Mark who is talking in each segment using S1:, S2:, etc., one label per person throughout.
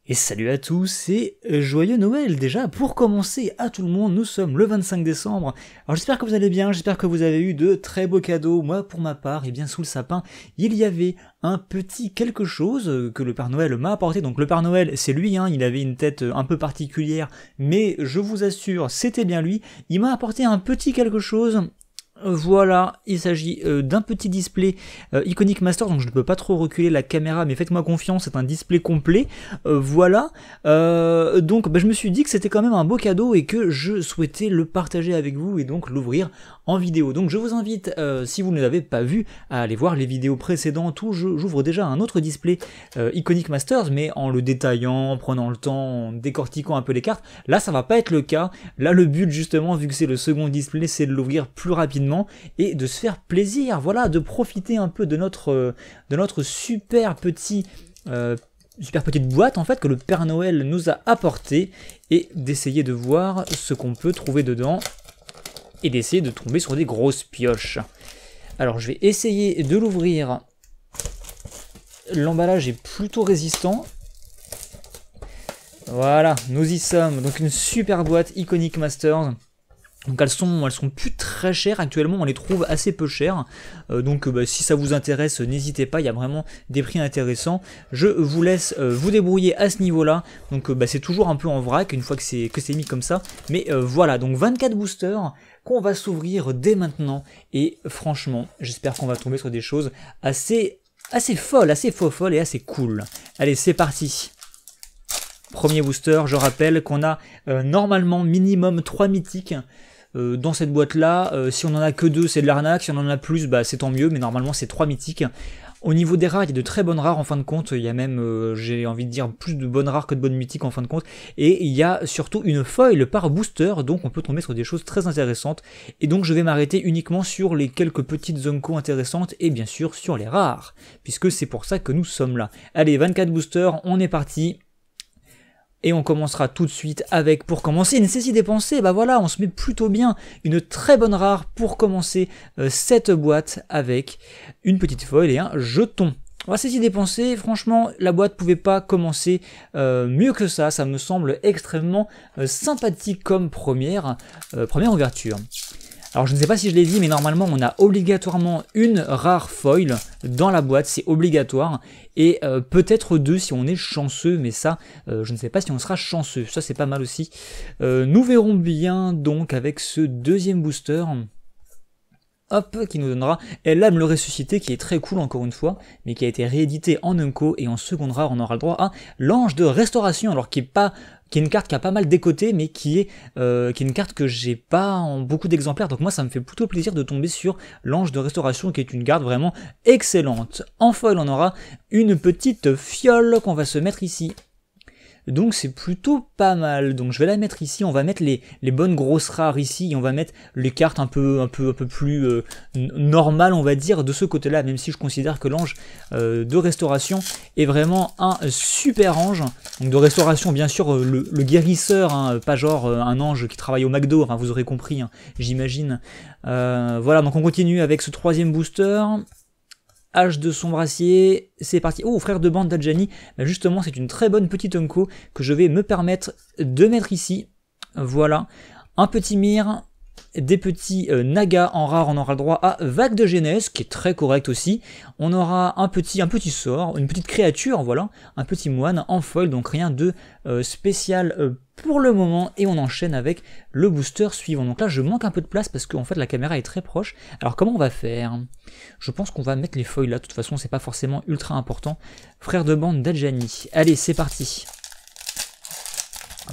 S1: Et salut à tous et joyeux Noël déjà. Pour commencer, à tout le monde, nous sommes le 25 décembre. Alors j'espère que vous allez bien, j'espère que vous avez eu de très beaux cadeaux. Moi pour ma part, et bien sous le sapin, il y avait un petit quelque chose que le Père Noël m'a apporté. Donc le Père Noël, c'est lui, il avait une tête un peu particulière, mais je vous assure, c'était bien lui. Il m'a apporté un petit quelque chose. Voilà, il s'agit d'un petit display Iconic Master, donc je ne peux pas trop reculer la caméra, mais faites-moi confiance, c'est un display complet. Voilà, donc je me suis dit que c'était quand même un beau cadeau et que je souhaitais le partager avec vous et donc l'ouvrir en vidéo. Donc je vous invite, si vous ne l'avez pas vu, à aller voir les vidéos précédentes où j'ouvre déjà un autre display Iconic Masters, mais en le détaillant, en prenant le temps, en décortiquant un peu les cartes. Là ça va pas être le cas, là le but justement, vu que c'est le second display, c'est de l'ouvrir plus rapidement et de se faire plaisir, voilà, de profiter un peu de notre super petite boîte en fait que le Père Noël nous a apporté et d'essayer de voir ce qu'on peut trouver dedans et d'essayer de tomber sur des grosses pioches. Alors je vais essayer de l'ouvrir. L'emballage est plutôt résistant. Voilà, nous y sommes. Donc une super boîte Iconic Masters. Donc elles sont plus très chères actuellement, on les trouve assez peu chères. Donc si ça vous intéresse, n'hésitez pas, il y a vraiment des prix intéressants. Je vous laisse vous débrouiller à ce niveau-là. Donc c'est toujours un peu en vrac une fois que c'est mis comme ça. Mais voilà, donc 24 boosters qu'on va s'ouvrir dès maintenant. Et franchement, j'espère qu'on va tomber sur des choses assez folles, assez folles et assez cool. Allez, c'est parti. Premier booster, je rappelle qu'on a normalement minimum 3 mythiques. Dans cette boîte là, si on en a que 2 c'est de l'arnaque, si on en a plus c'est tant mieux, mais normalement c'est 3 mythiques. Au niveau des rares, il y a de très bonnes rares en fin de compte, il y a même, j'ai envie de dire, plus de bonnes rares que de bonnes mythiques en fin de compte, et il y a surtout une foil par booster, donc on peut tomber sur des choses très intéressantes, et donc je vais m'arrêter uniquement sur les quelques petites Zonko intéressantes, et bien sûr sur les rares, puisque c'est pour ça que nous sommes là. Allez, 24 boosters, on est parti. Et on commencera tout de suite avec, pour commencer, une saisie dépensée, voilà, on se met plutôt bien, une très bonne rare pour commencer cette boîte avec une petite foil et un jeton. Voilà, saisie dépensée, franchement, la boîte pouvait pas commencer mieux que ça me semble extrêmement sympathique comme première ouverture. Alors je ne sais pas si je l'ai dit, mais normalement on a obligatoirement une rare foil dans la boîte, c'est obligatoire, et peut-être 2 si on est chanceux, mais ça, je ne sais pas si on sera chanceux, ça c'est pas mal aussi. Nous verrons bien donc avec ce deuxième booster, hop, qui nous donnera l'âme le ressuscité, qui est très cool encore une fois, mais qui a été réédité en Unco, et en seconde rare on aura le droit à l'ange de restauration, alors qui est une carte qui a pas mal décoté, mais qui est une carte que j'ai pas en beaucoup d'exemplaires, donc moi ça me fait plutôt plaisir de tomber sur l'ange de restauration, qui est une carte vraiment excellente. En foil on aura une petite fiole qu'on va se mettre ici. Donc c'est plutôt pas mal, donc je vais la mettre ici, on va mettre les bonnes grosses rares ici, et on va mettre les cartes un peu plus normales on va dire de ce côté là, même si je considère que l'ange de restauration est vraiment un super ange. Donc de restauration bien sûr le guérisseur, pas genre un ange qui travaille au McDo, vous aurez compris, j'imagine. Voilà, donc on continue avec ce troisième booster. H de son brassier, c'est parti. Oh, frère de bande d'Adjani, justement c'est une très bonne petite Unco que je vais me permettre de mettre ici. Voilà, un petit Mir, des petits Naga en rare, on aura le droit à Vague de Genèse, qui est très correct aussi. On aura un petit sort, une petite créature, voilà, un petit moine en foil, donc rien de spécial pour le moment, et on enchaîne avec le booster suivant. Donc là je manque un peu de place parce qu'en fait la caméra est très proche. Alors comment on va faire? Je pense qu'on va mettre les foils là, de toute façon c'est pas forcément ultra important. Frère de bande d'Adjani, allez c'est parti.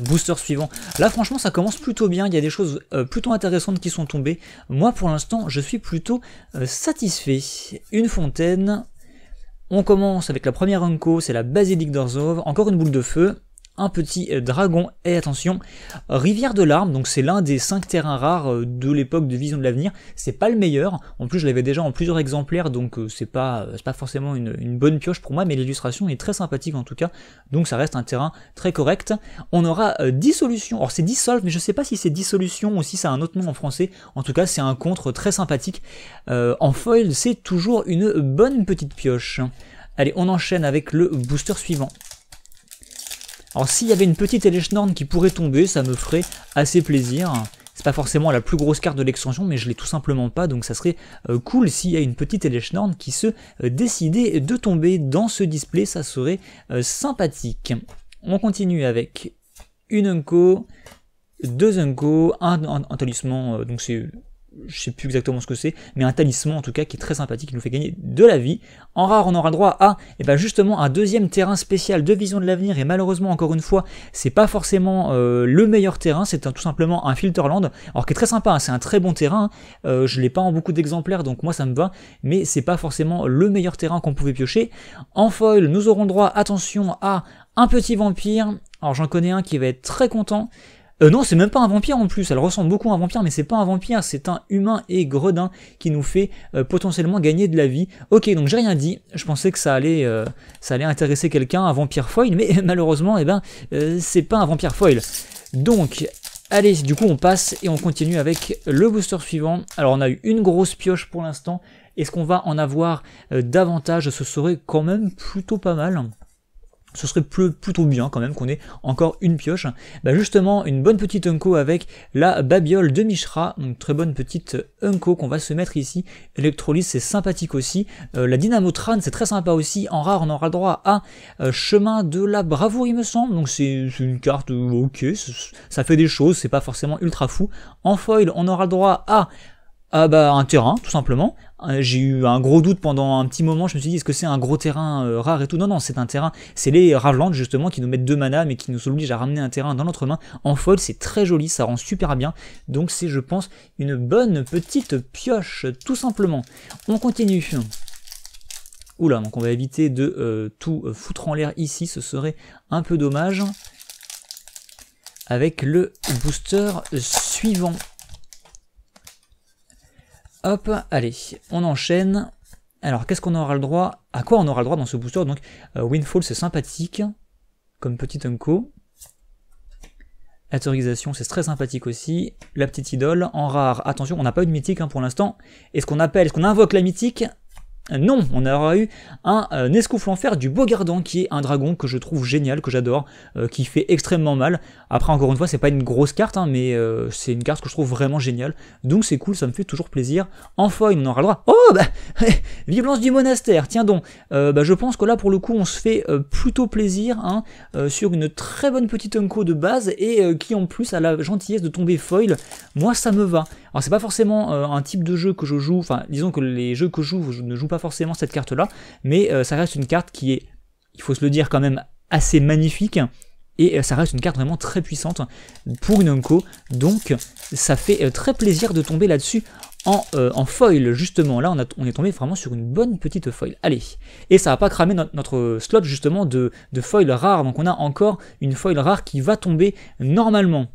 S1: Booster suivant. Là franchement ça commence plutôt bien, il y a des choses plutôt intéressantes qui sont tombées. Moi pour l'instant je suis plutôt satisfait. Une fontaine. On commence avec la première Unco, c'est la Basilique d'Orzhov. Encore une boule de feu. Un petit dragon, et attention, rivière de larmes, donc c'est l'un des 5 terrains rares de l'époque de Vision de l'avenir, c'est pas le meilleur, en plus je l'avais déjà en plusieurs exemplaires, donc c'est pas forcément une bonne pioche pour moi, mais l'illustration est très sympathique en tout cas, donc ça reste un terrain très correct. On aura dissolution, alors c'est dissolve, mais je sais pas si c'est dissolution ou si ça a un autre nom en français, en tout cas c'est un contre très sympathique. En foil c'est toujours une bonne petite pioche. Allez, on enchaîne avec le booster suivant. Alors s'il y avait une petite Eleschnorn qui pourrait tomber, ça me ferait assez plaisir. C'est pas forcément la plus grosse carte de l'extension, mais je l'ai tout simplement pas, donc ça serait cool s'il y a une petite Eleschnorn qui se décidait de tomber dans ce display, ça serait sympathique. On continue avec une Unco, 2 Unco, un talisman, donc c'est... je sais plus exactement ce que c'est, mais un talisman en tout cas qui est très sympathique, qui nous fait gagner de la vie. En rare, on aura le droit à, et ben justement, un deuxième terrain spécial de vision de l'avenir, et malheureusement, encore une fois, c'est pas forcément le meilleur terrain, c'est tout simplement un Filterland, alors qui est très sympa, hein, c'est un très bon terrain, je l'ai pas en beaucoup d'exemplaires, donc moi ça me va, mais c'est pas forcément le meilleur terrain qu'on pouvait piocher. En foil, nous aurons le droit, attention, à un petit vampire, alors j'en connais un qui va être très content. Non, c'est même pas un vampire en plus, elle ressemble beaucoup à un vampire, mais c'est pas un vampire, c'est un humain et gredin qui nous fait potentiellement gagner de la vie. Ok, donc j'ai rien dit, je pensais que ça allait intéresser quelqu'un, un vampire foil, mais malheureusement, eh ben, c'est pas un vampire foil. Donc, allez, du coup on passe et on continue avec le booster suivant. Alors on a eu une grosse pioche pour l'instant, est-ce qu'on va en avoir davantage? Ce serait quand même plutôt pas mal. Ce serait plutôt bien quand même qu'on ait encore une pioche. Bah justement, une bonne petite Unco avec la Babiole de Mishra, donc très bonne petite Unco qu'on va se mettre ici. Electrolyse, c'est sympathique aussi. La Dynamotran, c'est très sympa aussi. En rare, on aura le droit à Chemin de la Bravoure, il me semble. Donc c'est une carte ok, ça fait des choses, c'est pas forcément ultra fou. En foil, on aura le droit à un terrain, tout simplement. J'ai eu un gros doute pendant un petit moment, je me suis dit est-ce que c'est un gros terrain rare et tout? Non, non, c'est un terrain, c'est les Ravelands justement qui nous mettent 2 mana mais qui nous obligent à ramener un terrain dans notre main. En foil, c'est très joli, ça rend super bien, donc c'est je pense une bonne petite pioche, tout simplement. On continue. Oula, donc on va éviter de tout foutre en l'air ici, ce serait un peu dommage. Avec le booster suivant. Hop, allez, on enchaîne. Alors, qu'est-ce qu'on aura le droit? À quoi on aura le droit dans ce booster? Donc, Windfall, c'est sympathique, comme petit Unco. Autorisation, c'est très sympathique aussi. La petite idole, en rare, attention, on n'a pas eu de mythique hein, pour l'instant. Est-ce qu'on invoque la mythique? Non, on aura eu un escoufle en fer du Bogardan qui est un dragon que je trouve génial, que j'adore, qui fait extrêmement mal. Après encore une fois c'est pas une grosse carte hein, mais c'est une carte que je trouve vraiment géniale, donc c'est cool, ça me fait toujours plaisir. En foil on aura le droit, oh bah violence du monastère, tiens donc, je pense que là pour le coup on se fait plutôt plaisir hein, sur une très bonne petite Unco de base et qui en plus a la gentillesse de tomber foil, moi ça me va. Alors c'est pas forcément un type de jeu que je joue, enfin disons que les jeux que je ne joue pas forcément cette carte là, mais ça reste une carte qui est, il faut se le dire quand même, assez magnifique, et ça reste une carte vraiment très puissante pour une Unco, donc ça fait très plaisir de tomber là-dessus en foil, justement. Là on est tombé vraiment sur une bonne petite foil, allez, et ça va pas cramer notre slot justement de foil rare, donc on a encore une foil rare qui va tomber normalement.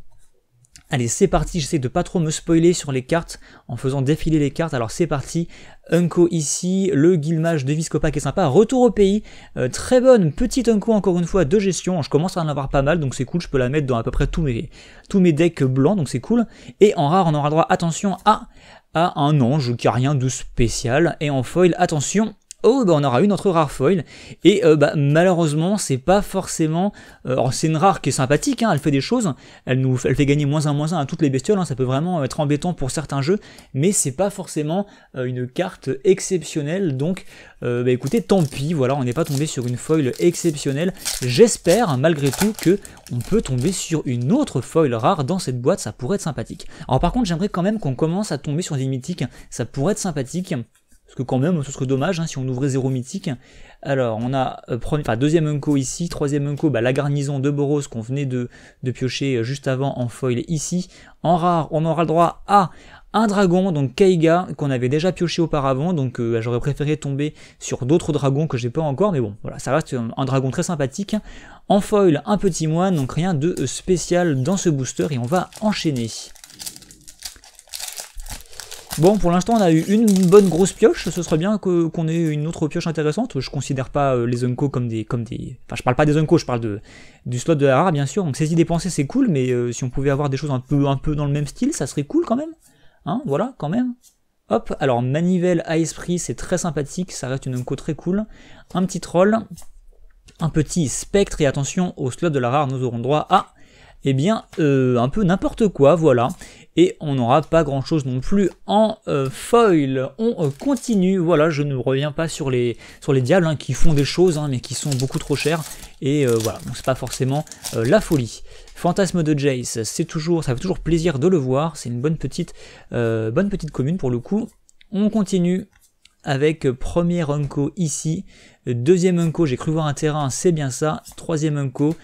S1: Allez, c'est parti, j'essaie de pas trop me spoiler sur les cartes en faisant défiler les cartes. Alors c'est parti, Unco ici, le Guilmage de Viscopa qui est sympa, retour au pays, très bonne petite Unco encore une fois de gestion, je commence à en avoir pas mal donc c'est cool, je peux la mettre dans à peu près tous mes decks blancs donc c'est cool. Et en rare on aura droit, attention, à un ange qui a rien de spécial, et en foil, attention, oh bah on aura eu notre rare foil, et malheureusement c'est pas forcément, alors c'est une rare qui est sympathique, hein, elle fait des choses, elle fait gagner -1/-1 à toutes les bestioles, hein, ça peut vraiment être embêtant pour certains jeux, mais c'est pas forcément une carte exceptionnelle, donc écoutez, tant pis, voilà, on n'est pas tombé sur une foil exceptionnelle, j'espère malgré tout que on peut tomber sur une autre foil rare dans cette boîte, ça pourrait être sympathique. Alors par contre j'aimerais quand même qu'on commence à tomber sur des mythiques, ça pourrait être sympathique, parce que quand même, ce serait dommage hein, si on ouvrait 0 mythique. Alors, on a deuxième Unco ici, troisième Unco, la garnison de Boros qu'on venait de piocher juste avant en foil ici. En rare, on aura le droit à un dragon, donc Kaiga, qu'on avait déjà pioché auparavant, donc j'aurais préféré tomber sur d'autres dragons que j'ai pas encore, mais bon, voilà, ça reste un dragon très sympathique. En foil, un petit moine, donc rien de spécial dans ce booster, et on va enchaîner. Bon, pour l'instant, on a eu une bonne grosse pioche, ce serait bien qu'on ait une autre pioche intéressante. Je considère pas les Unco comme des... Enfin, je parle pas des Unco, je parle du slot de la rare, bien sûr. Donc, saisie dépensée, c'est cool, mais si on pouvait avoir des choses un peu dans le même style, ça serait cool quand même. Hein, voilà, quand même. Hop, alors, manivelle à esprit, c'est très sympathique, ça reste une Unco très cool. Un petit troll. un petit spectre, et attention au slot de la rare, nous aurons droit à, eh bien, un peu n'importe quoi, voilà. Et on n'aura pas grand chose non plus en foil. On continue, voilà, je ne reviens pas sur les diables hein, qui font des choses, hein, mais qui sont beaucoup trop chers. Et voilà, donc c'est pas forcément la folie. Fantasme de Jace, ça fait toujours plaisir de le voir, c'est une bonne petite commune pour le coup. On continue avec premier Unco ici, deuxième Unco, j'ai cru voir un terrain, c'est bien ça, troisième Unco,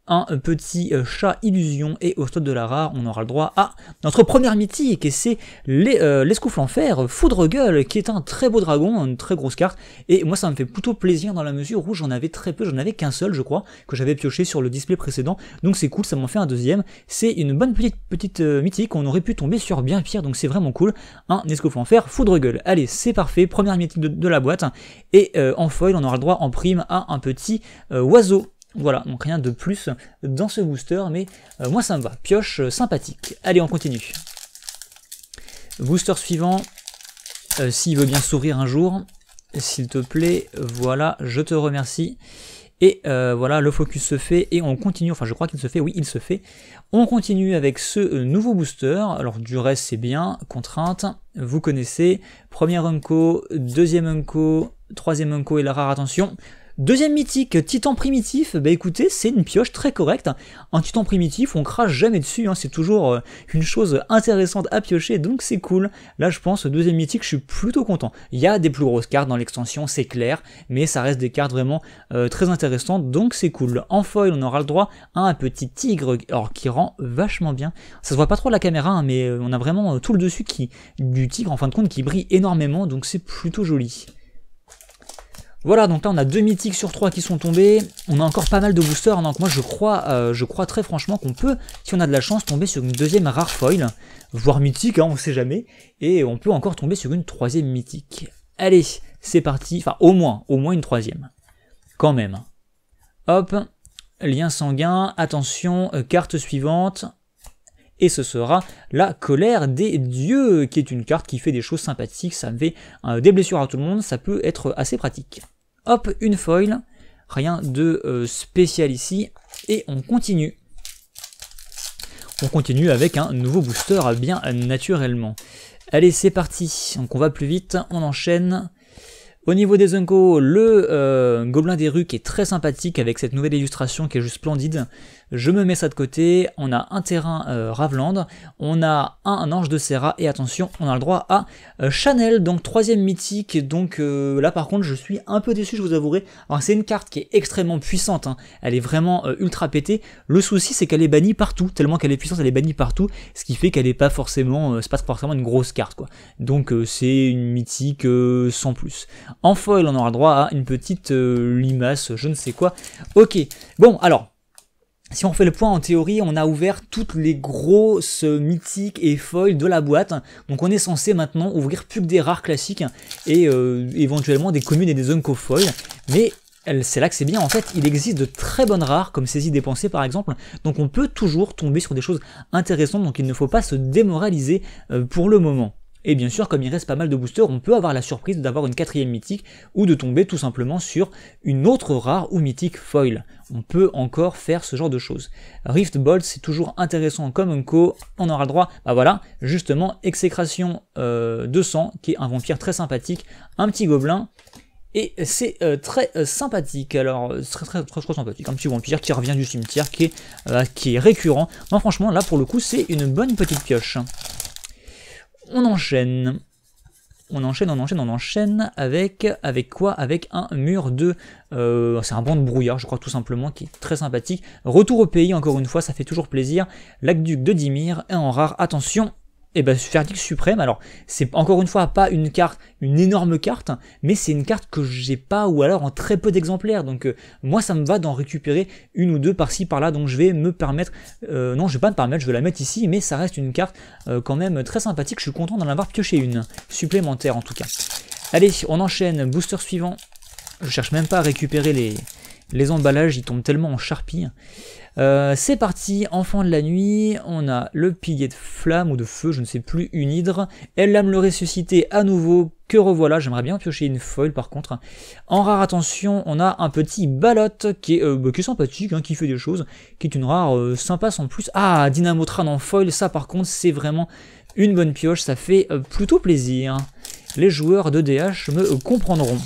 S1: un petit chat illusion, et au stade de la rare, on aura le droit à notre première mythique, et c'est l'escoufle en fer, Foudre Gueule, qui est un très beau dragon, une très grosse carte, et moi ça me fait plutôt plaisir dans la mesure où j'en avais très peu, j'en avais qu'un seul je crois, que j'avais pioché sur le display précédent, donc c'est cool, ça m'en fait un deuxième, c'est une bonne petite mythique, on aurait pu tomber sur bien pire, donc c'est vraiment cool, un escoufle en fer, Foudre Gueule, allez c'est parfait, première mythique de la boîte, et en foil on aura le droit en prime à un petit oiseau. Voilà, donc rien de plus dans ce booster, mais moi ça me va. Pioche sympathique. Allez, on continue. Booster suivant, s'il veut bien sourire un jour, s'il te plaît, voilà, je te remercie. Et voilà, le focus se fait et on continue, enfin je crois qu'il se fait, oui il se fait. On continue avec ce nouveau booster, alors du reste c'est bien, contrainte, vous connaissez, premier Unco, deuxième Unco, troisième Unco et la rare, attention. Deuxième mythique, Titan primitif, bah écoutez, c'est une pioche très correcte. Un Titan primitif, on crache jamais dessus, hein, c'est toujours une chose intéressante à piocher, donc c'est cool. Là je pense, deuxième mythique, je suis plutôt content. Il y a des plus grosses cartes dans l'extension, c'est clair, mais ça reste des cartes vraiment très intéressantes, donc c'est cool. En foil, on aura le droit à un petit tigre, alors qui rend vachement bien. Ça se voit pas trop à la caméra, hein, mais on a vraiment tout le dessus du tigre en fin de compte qui brille énormément, donc c'est plutôt joli. Voilà, donc là on a 2 mythiques sur 3 qui sont tombés, on a encore pas mal de boosters, donc moi je crois très franchement qu'on peut, si on a de la chance, tomber sur une deuxième rare foil, voire mythique, hein, on sait jamais, et on peut encore tomber sur une troisième mythique. Allez, c'est parti, enfin au moins une troisième, quand même. Hop, lien sanguin, attention, carte suivante, et ce sera la colère des dieux, qui est une carte qui fait des choses sympathiques, ça me fait des blessures à tout le monde, ça peut être assez pratique. Hop, une foil, rien de spécial ici, et on continue. On continue avec un nouveau booster bien naturellement. Allez, c'est parti, donc on va plus vite, on enchaîne. Au niveau des Unco, le Gobelin des rues qui est très sympathique avec cette nouvelle illustration qui est juste splendide. Je me mets ça de côté, on a un terrain Ravland, on a un Ange de Serra et attention, on a le droit à Chanel, donc troisième mythique, donc là par contre je suis un peu déçu, je vous avouerai. Alors c'est une carte qui est extrêmement puissante, hein. Elle est vraiment ultra pétée, le souci c'est qu'elle est bannie partout, tellement qu'elle est puissante elle est bannie partout, ce qui fait qu'elle n'est pas forcément, c'est pas forcément une grosse carte quoi. Donc c'est une mythique sans plus. En foil on aura le droit à une petite limace, je ne sais quoi. Ok, bon alors, si on fait le point en théorie, on a ouvert toutes les grosses mythiques et foils de la boîte, donc on est censé maintenant ouvrir plus que des rares classiques et éventuellement des communes et des Unco foils, mais c'est là que c'est bien, en fait il existe de très bonnes rares comme saisie dépensée par exemple, donc on peut toujours tomber sur des choses intéressantes, donc il ne faut pas se démoraliser pour le moment. Et bien sûr, comme il reste pas mal de boosters, on peut avoir la surprise d'avoir une quatrième mythique ou de tomber tout simplement sur une autre rare ou mythique foil. On peut encore faire ce genre de choses. Rift Bolt, c'est toujours intéressant comme Unco. On aura le droit, bah voilà, justement, Exécration de sang, qui est un vampire très sympathique, un petit gobelin. Et c'est très sympathique, alors très sympathique, un petit vampire qui revient du cimetière, qui est récurrent. Non franchement, là pour le coup, c'est une bonne petite pioche. On enchaîne avec quoi? Avec un mur de... c'est un banc de brouillard, je crois tout simplement, qui est très sympathique. Retour au pays, encore une fois, ça fait toujours plaisir. L'aqueduc de Dimir, et en rare, attention, et ben Verdict suprême. Alors, c'est encore une fois pas une carte, une énorme carte, mais c'est une carte que j'ai pas, ou alors en très peu d'exemplaires. Donc, moi, ça me va d'en récupérer une ou deux par-ci, par-là. Donc, je vais me permettre, non, je vais pas me permettre, je vais la mettre ici, mais ça reste une carte quand même très sympathique. Je suis content d'en avoir pioché une supplémentaire en tout cas. Allez, on enchaîne. Booster suivant. Je cherche même pas à récupérer les emballages, ils tombent tellement en charpie. C'est parti, enfant de la nuit, on a le pilier de flamme ou de feu, je ne sais plus, une hydre. Elle lame le ressuscité à nouveau, que revoilà, j'aimerais bien piocher une foil par contre. En rare, attention, on a un petit balotte qui est sympathique, hein, qui fait des choses, qui est une rare sympa sans plus. Ah, Dynamotran en foil, ça par contre c'est vraiment une bonne pioche, ça fait plutôt plaisir. Les joueurs de DH me comprendront.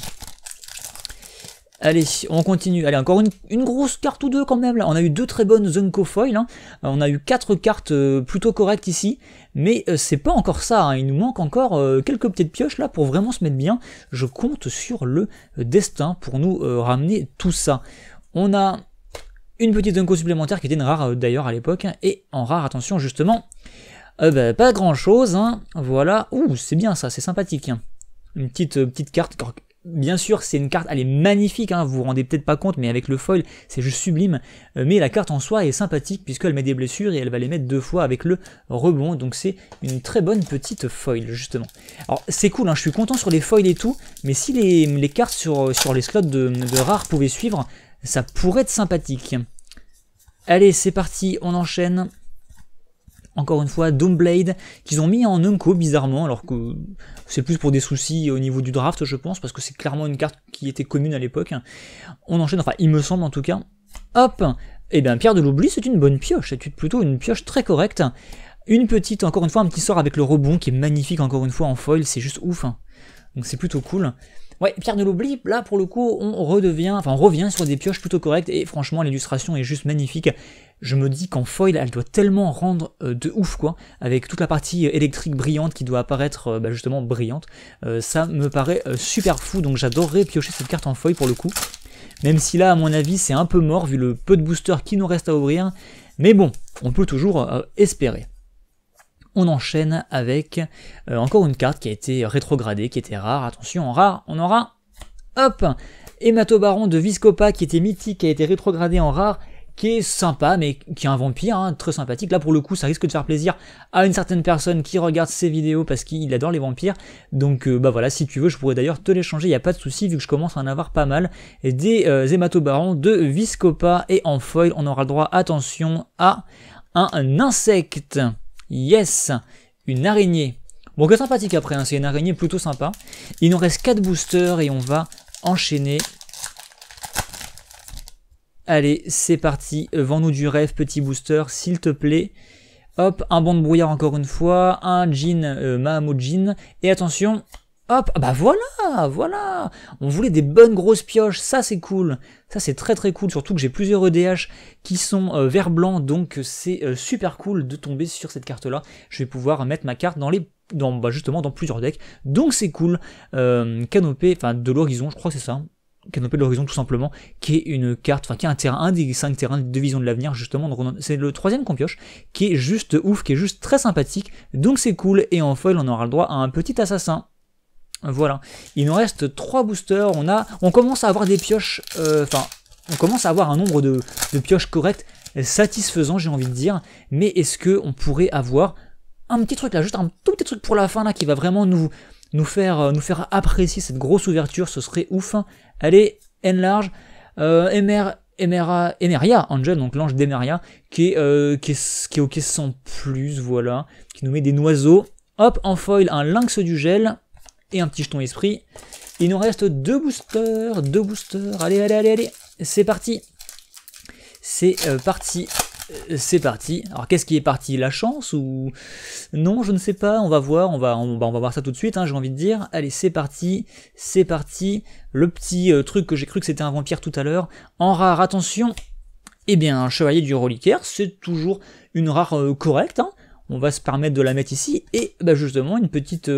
S1: Allez, on continue. Allez, encore une grosse carte ou deux quand même. Là. On a eu deux très bonnes Zunko Foil. Hein. On a eu 4 cartes plutôt correctes ici. Mais c'est pas encore ça. Hein. Il nous manque encore quelques petites pioches là pour vraiment se mettre bien. Je compte sur le destin pour nous ramener tout ça. On a une petite Zunko supplémentaire qui était une rare d'ailleurs à l'époque. Et en rare, attention justement, pas grand chose. Hein. Voilà. Ouh, c'est bien ça, c'est sympathique. Hein. Une petite carte. Bien sûr, c'est une carte, elle est magnifique, hein, vous vous rendez peut-être pas compte, mais avec le foil, c'est juste sublime. Mais la carte en soi est sympathique, puisqu'elle met des blessures et elle va les mettre 2 fois avec le rebond. Donc c'est une très bonne petite foil, justement. Alors c'est cool, hein, je suis content sur les foils et tout, mais si les cartes sur les slots de rares pouvaient suivre, ça pourrait être sympathique. Allez, c'est parti, on enchaîne. Encore une fois, Doomblade, qu'ils ont mis en Unco bizarrement, alors que c'est plus pour des soucis au niveau du draft, je pense, parce que c'est clairement une carte qui était commune à l'époque. On enchaîne, enfin, il me semble en tout cas. Hop, et bien Pierre de l'Oubli, c'est une bonne pioche, c'est plutôt une pioche très correcte. Une petite, encore une fois, un petit sort avec le rebond qui est magnifique, encore une fois, en foil, c'est juste ouf. Donc c'est plutôt cool. Ouais, Pierre de l'Oubli, là pour le coup, on revient sur des pioches plutôt correctes, et franchement, l'illustration est juste magnifique. Je me dis qu'en foil, elle doit tellement rendre de ouf, quoi, avec toute la partie électrique brillante qui doit apparaître justement brillante. Ça me paraît super fou, donc j'adorerais piocher cette carte en foil pour le coup. Même si là, à mon avis, c'est un peu mort, vu le peu de boosters qui nous reste à ouvrir. Mais bon, on peut toujours espérer. On enchaîne avec encore une carte qui a été rétrogradée, qui était rare. Attention, en rare, on aura, hop, Hématobaron de Viscopa qui était mythique, qui a été rétrogradé en rare, qui est sympa, mais qui est un vampire, hein, très sympathique. Là, pour le coup, ça risque de faire plaisir à une certaine personne qui regarde ces vidéos parce qu'il adore les vampires. Donc, voilà, si tu veux, je pourrais d'ailleurs te l'échanger, il n'y a pas de souci, vu que je commence à en avoir pas mal. Et des Hématobarons de Viscopa, et en foil, on aura le droit, attention, à un insecte. Yes, une araignée. Bon, que sympathique après, hein, c'est une araignée plutôt sympa. Il nous reste 4 boosters et on va enchaîner. Allez, c'est parti, vends-nous du rêve, petit booster, s'il te plaît. Hop, un banc de brouillard encore une fois, un jean, Mahammo jean, et attention, hop, bah voilà, on voulait des bonnes grosses pioches, ça c'est cool, ça c'est très très cool, surtout que j'ai plusieurs EDH qui sont vert blanc, donc c'est super cool de tomber sur cette carte-là. Je vais pouvoir mettre ma carte justement dans plusieurs decks, donc c'est cool. Canopée, enfin de l'horizon, je crois que c'est ça. Canopée de l'horizon tout simplement, qui est une carte, enfin qui est un terrain, un des 5 terrains de Vision de l'avenir justement, donc c'est le 3e qu'on pioche, qui est juste ouf, qui est juste très sympathique, donc c'est cool, et en foil on aura le droit à un petit assassin. Voilà, il nous reste 3 boosters, on commence à avoir des pioches, on commence à avoir un nombre de pioches correctes, satisfaisant j'ai envie de dire, mais est-ce que on pourrait avoir un petit truc là, juste un tout petit truc pour la fin là, qui va vraiment nous faire apprécier cette grosse ouverture, ce serait ouf. Allez, Enlarge, Emeria Angel, donc l'ange d'Emeria, qui est ok sans plus, voilà, qui nous met des noiseaux. Hop, en foil, un lynx du gel, et un petit jeton esprit. Il nous reste 2 boosters, allez, c'est parti. C'est parti. C'est parti. Alors qu'est-ce qui est parti? La chance ou non? Je ne sais pas. On va voir. On va voir ça tout de suite. Hein, j'ai envie de dire. Allez, c'est parti. C'est parti. Le petit truc que j'ai cru que c'était un vampire tout à l'heure. En rare, attention. Eh bien, un chevalier du reliquaire, c'est toujours une rare correcte. Hein. On va se permettre de la mettre ici. Et justement, une petite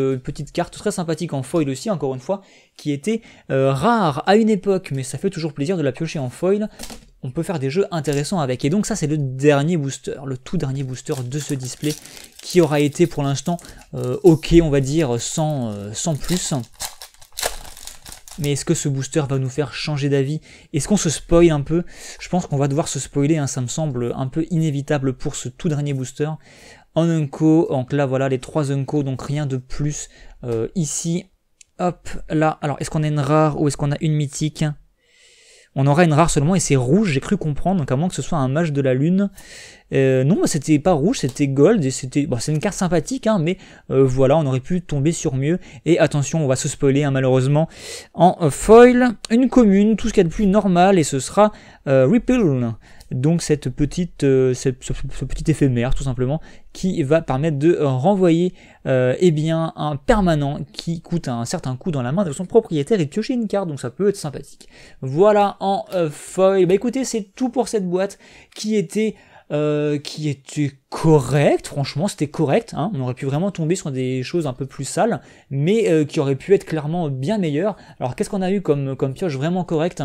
S1: carte très sympathique en foil aussi, encore une fois, qui était rare à une époque, mais ça fait toujours plaisir de la piocher en foil. On peut faire des jeux intéressants avec. Et donc ça c'est le dernier booster, le tout dernier booster de ce display, qui aura été pour l'instant ok, on va dire, sans plus. Mais est-ce que ce booster va nous faire changer d'avis? Est-ce qu'on se spoil un peu? Je pense qu'on va devoir se spoiler, hein, ça me semble un peu inévitable pour ce tout dernier booster. En Unco, donc là voilà les 3 Unco, donc rien de plus ici. Hop, là, alors est-ce qu'on a une rare ou est-ce qu'on a une mythique? on aura une rare seulement et c'est rouge, j'ai cru comprendre, donc à moins que ce soit un mage de la lune. Non, c'était pas rouge, c'était gold, et c'était, bon, c'est une carte sympathique, hein, mais voilà, on aurait pu tomber sur mieux. Et attention, on va se spoiler, hein, malheureusement, en foil, une commune, tout ce qu'il y a de plus normal, et ce sera Ripple. Donc ce petit éphémère, tout simplement, qui va permettre de renvoyer eh bien, un permanent qui coûte un certain coût dans la main de son propriétaire et piocher une carte, donc ça peut être sympathique. Voilà en foil. Bah écoutez, c'est tout pour cette boîte qui était correct, franchement c'était correct, hein. On aurait pu vraiment tomber sur des choses un peu plus sales, mais qui auraient pu être clairement bien meilleures. Alors qu'est-ce qu'on a eu comme pioche vraiment correcte?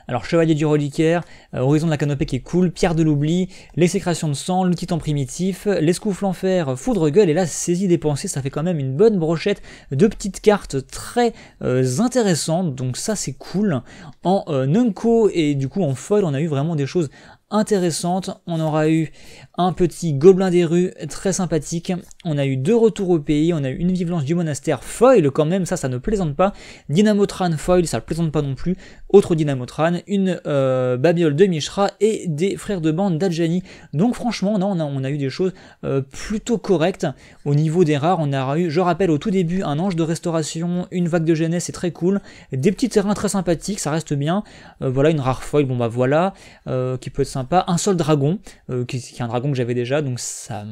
S1: Alors Chevalier du Reliquaire, Horizon de la Canopée qui est cool, Pierre de l'Oubli, l'Exécration de Sang, l'Outil Temps Primitif, l'Escoufle en Fer, Foudre Gueule, et là Saisie Dépensée, ça fait quand même une bonne brochette de petites cartes très intéressantes, donc ça c'est cool. En Nunko et du coup en foil, on a eu vraiment des choses intéressante. On aura eu un petit Gobelin des rues très sympathique, on a eu 2 retours au pays, on a eu une Violence du monastère foil quand même, ça ne plaisante pas, Dynamotran foil, ça ne plaisante pas non plus, autre Dynamotran, une Babiole de Mishra et des frères de bande d'Adjani. Donc franchement, non, on a eu des choses plutôt correctes. Au niveau des rares, on a eu, je rappelle au tout début, un Ange de Restauration, une Vague de Jeunesse, c'est très cool, des petits terrains très sympathiques, ça reste bien, voilà une rare foil, bon bah voilà, qui peut être sympa, un seul dragon, qui est un dragon que j'avais déjà, donc ça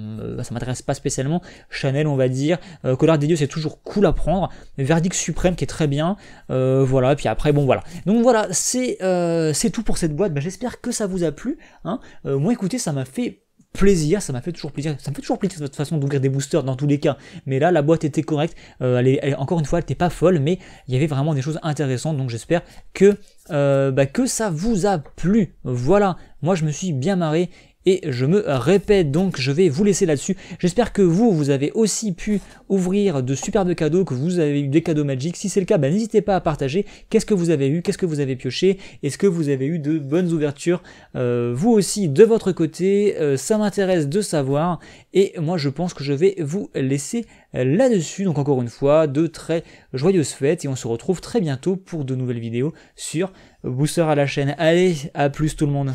S1: m'intéresse pas spécialement. Chanel, on va dire, Colère des Dieux, c'est toujours cool à prendre, Verdict Suprême qui est très bien, voilà, puis après, bon voilà. Donc voilà, c'est tout pour cette boîte, bah, j'espère que ça vous a plu, hein. Moi écoutez, ça m'a fait plaisir, ça m'a fait toujours plaisir, ça me fait toujours plaisir de toute façon d'ouvrir des boosters dans tous les cas, mais là la boîte était correcte, encore une fois elle n'était pas folle, mais il y avait vraiment des choses intéressantes, donc j'espère que ça vous a plu. Voilà, moi je me suis bien marré, et je me répète, donc je vais vous laisser là-dessus. J'espère que vous avez aussi pu ouvrir de superbes cadeaux, que vous avez eu des cadeaux magiques. Si c'est le cas, n'hésitez pas à partager. Qu'est-ce que vous avez eu? Qu'est-ce que vous avez pioché? Est-ce que vous avez eu de bonnes ouvertures vous aussi de votre côté? Ça m'intéresse de savoir. Et moi je pense que je vais vous laisser là-dessus. Donc encore une fois, de très joyeuses fêtes. Et on se retrouve très bientôt pour de nouvelles vidéos sur Booster à la chaîne. Allez, à plus tout le monde.